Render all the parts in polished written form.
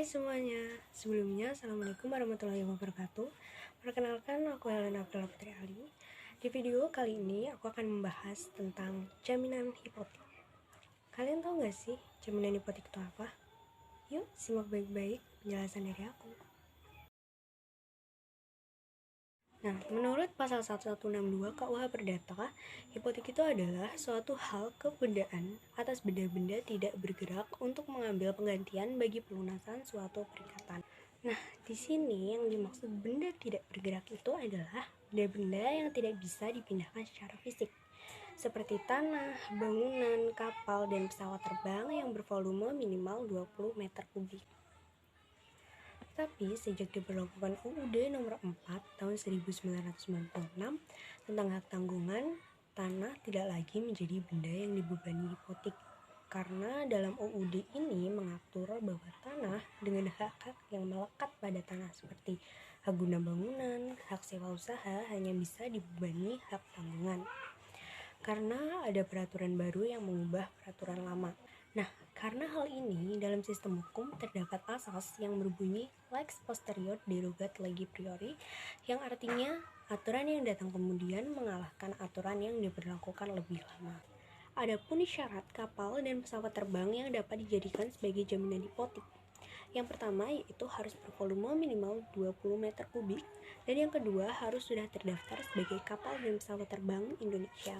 semuanya, sebelumnya Assalamualaikum warahmatullahi wabarakatuh. Perkenalkan, aku Helena Aprila Putri Ali. Di video kali ini aku akan membahas tentang jaminan hipotek. Kalian tahu gak sih jaminan hipotek itu apa? Yuk simak baik-baik penjelasan dari aku. Nah, menurut pasal 1162 KUH Perdata, hipotek itu adalah suatu hal kebendaan atas benda-benda tidak bergerak untuk mengambil penggantian bagi pelunasan suatu perikatan. Nah, di sini yang dimaksud benda tidak bergerak itu adalah benda-benda yang tidak bisa dipindahkan secara fisik, seperti tanah, bangunan, kapal, dan pesawat terbang yang bervolume minimal 20 meter kubik. Tapi sejak diberlakukan UUD nomor 4 tahun 1996 tentang hak tanggungan, tanah tidak lagi menjadi benda yang dibebani hipotek. Karena dalam UUD ini mengatur bahwa tanah dengan hak-hak yang melekat pada tanah seperti hak guna bangunan, hak sewa usaha hanya bisa dibebani hak tanggungan. Karena ada peraturan baru yang mengubah peraturan lama. Nah, karena hal ini dalam sistem hukum terdapat asas yang berbunyi lex posterior derogat legi priori, yang artinya aturan yang datang kemudian mengalahkan aturan yang diberlakukan lebih lama. Adapun syarat kapal dan pesawat terbang yang dapat dijadikan sebagai jaminan hipotek. Yang pertama yaitu harus bervolume minimal 20 meter kubik, dan yang kedua harus sudah terdaftar sebagai kapal dan pesawat terbang Indonesia.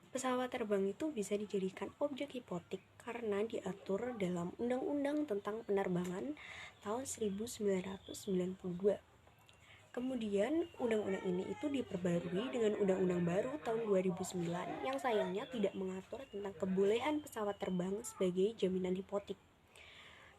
Pesawat terbang itu bisa dijadikan objek hipotek karena diatur dalam Undang-Undang tentang Penerbangan tahun 1992. Kemudian undang-undang ini itu diperbarui dengan undang-undang baru tahun 2009 yang sayangnya tidak mengatur tentang kebolehan pesawat terbang sebagai jaminan hipotek.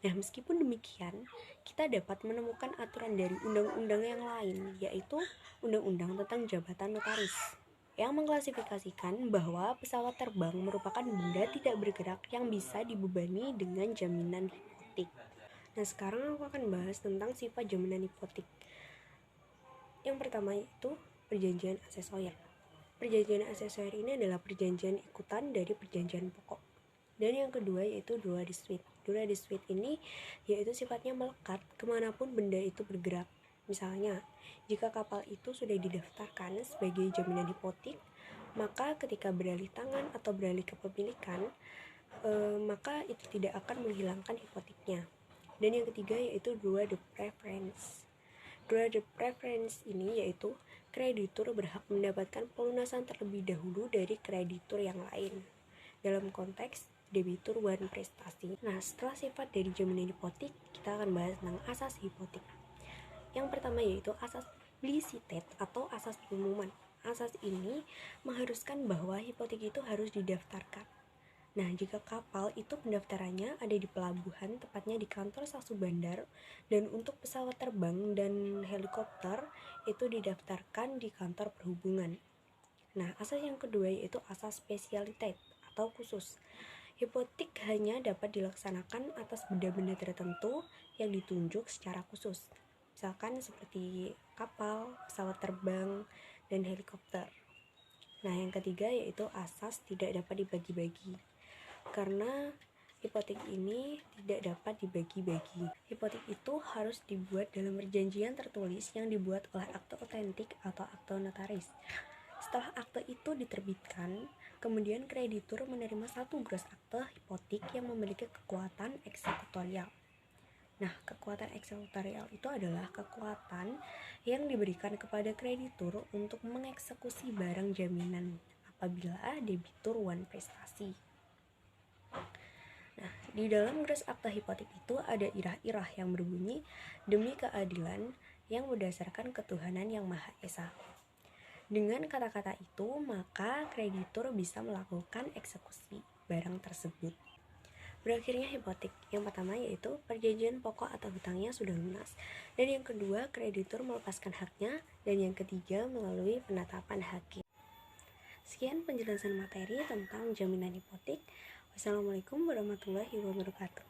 Nah, meskipun demikian, kita dapat menemukan aturan dari undang-undang yang lain, yaitu Undang-Undang tentang Jabatan Notaris, yang mengklasifikasikan bahwa pesawat terbang merupakan benda tidak bergerak yang bisa dibebani dengan jaminan hipotek. Nah, sekarang aku akan bahas tentang sifat jaminan hipotek. Yang pertama itu perjanjian aksesoris. Perjanjian aksesoris ini adalah perjanjian ikutan dari perjanjian pokok. Dan yang kedua yaitu droit de suite. Droit de suite ini yaitu sifatnya melekat kemanapun benda itu bergerak. Misalnya, jika kapal itu sudah didaftarkan sebagai jaminan hipotek, maka ketika beralih tangan atau beralih kepemilikan, maka itu tidak akan menghilangkan hipoteknya. Dan yang ketiga yaitu droit de préférence. Droit de préférence ini yaitu kreditur berhak mendapatkan pelunasan terlebih dahulu dari kreditur yang lain. Dalam konteks debitur wan prestasi. Nah, setelah sifat dari jaminan hipotek, kita akan bahas tentang asas hipotek. Yang pertama yaitu asas publisitas atau asas pengumuman. Asas ini mengharuskan bahwa hipotek itu harus didaftarkan. Nah, jika kapal itu pendaftarannya ada di pelabuhan, tepatnya di kantor stasiun bandar, dan untuk pesawat terbang dan helikopter itu didaftarkan di kantor perhubungan. Nah, asas yang kedua yaitu asas spesialitas atau khusus. Hipotek hanya dapat dilaksanakan atas benda-benda tertentu yang ditunjuk secara khusus. Misalkan seperti kapal, pesawat terbang, dan helikopter. Nah, yang ketiga yaitu asas tidak dapat dibagi-bagi. Karena hipotek ini tidak dapat dibagi-bagi. Hipotek itu harus dibuat dalam perjanjian tertulis yang dibuat oleh akte otentik atau akte notaris. Setelah akte itu diterbitkan, kemudian kreditur menerima satu gros akte hipotek yang memiliki kekuatan eksekutorial. Nah, kekuatan eksekutorial itu adalah kekuatan yang diberikan kepada kreditur untuk mengeksekusi barang jaminan apabila debitur wan prestasi. Nah, di dalam gros akta hipotek itu ada irah-irah yang berbunyi demi keadilan yang berdasarkan ketuhanan yang Maha Esa. Dengan kata-kata itu, maka kreditur bisa melakukan eksekusi barang tersebut. Berakhirnya hipotek, yang pertama yaitu perjanjian pokok atau hutangnya sudah lunas, dan yang kedua kreditur melepaskan haknya, dan yang ketiga melalui penetapan hakim. Sekian penjelasan materi tentang jaminan hipotek. Wassalamualaikum warahmatullahi wabarakatuh.